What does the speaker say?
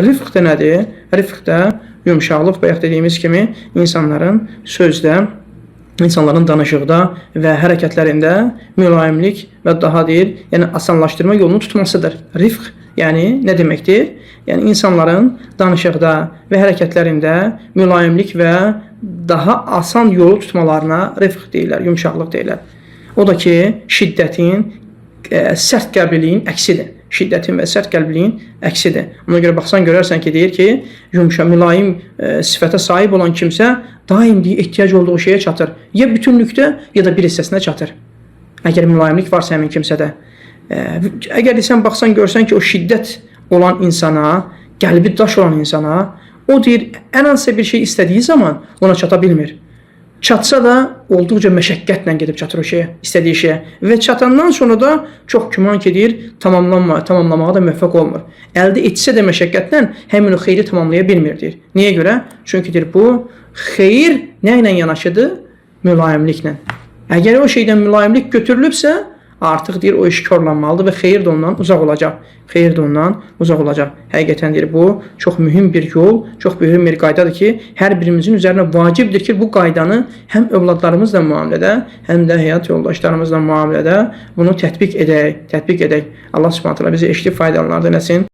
Rifq də nədir? Rifq də yumşaqlıq bayaq dediyimiz kimi insanların sözdə, insanların danışıqda və hərəkətlərində mülayimlik və daha deyir, yəni asanlaşdırma yolunu tutmasıdır. Rifq yəni nə deməkdir? Yəni insanların danışıqda və hərəkətlərində mülayimlik və daha asan yolu tutmalarına rifq deyirlər, yumşaqlıq deyirlər. O da ki, şiddətin, sərt qəlbliliyin əksidir. Şiddətin və sərt qəlbliliyin əksidir. Ona görə baxsan görərsən ki, deyir ki, yumşaq, mülayim sifətə sahib olan kimsə daim ehtiyac olduğu şeyə çatır. Ya bütünlükdə, ya da bir hissəsinə çatır. Əgər mülayimlik varsa həmin kimsədə. Əgər sən baxsan görsən ki, o şiddət olan insana, qəlbi daş olan insana, o deyir, ən hansısa bir şey istədiyi zaman ona çata bilmir. Çatsa da olduqca məşəqqətlə gedib çatır o şeyə, istədiyi şeyə. Və çatandan sonra da çox güman ki, deyir, tamamlamağa da müvəffəq olmur. Əldə etsə də məşəqqətlə həmin o xeyri tamamlaya bilmir, deyir. Niyə görə? Çünki deyir, bu xeyir nə ilə yanaşıdır? Mülayimliklə. Əgər o şeydən mülayimlik götürülübsə, artıq deyir, o iş korlanmalıdır və xeyir də ondan uzaq olacaq. Xeyir də ondan uzaq olacaq. Həqiqətən deyir, bu çox mühüm bir yol, çox mühüm bir qaydadır ki, hər birimizin üzərinə vacibdir ki, bu qaydanı həm övladlarımızla müamilədə, həm də həyat yoldaşlarımızla müamilədə bunu tətbiq edək. Allah Subhanahu taala bizi eşidib faydalanardı nəsin?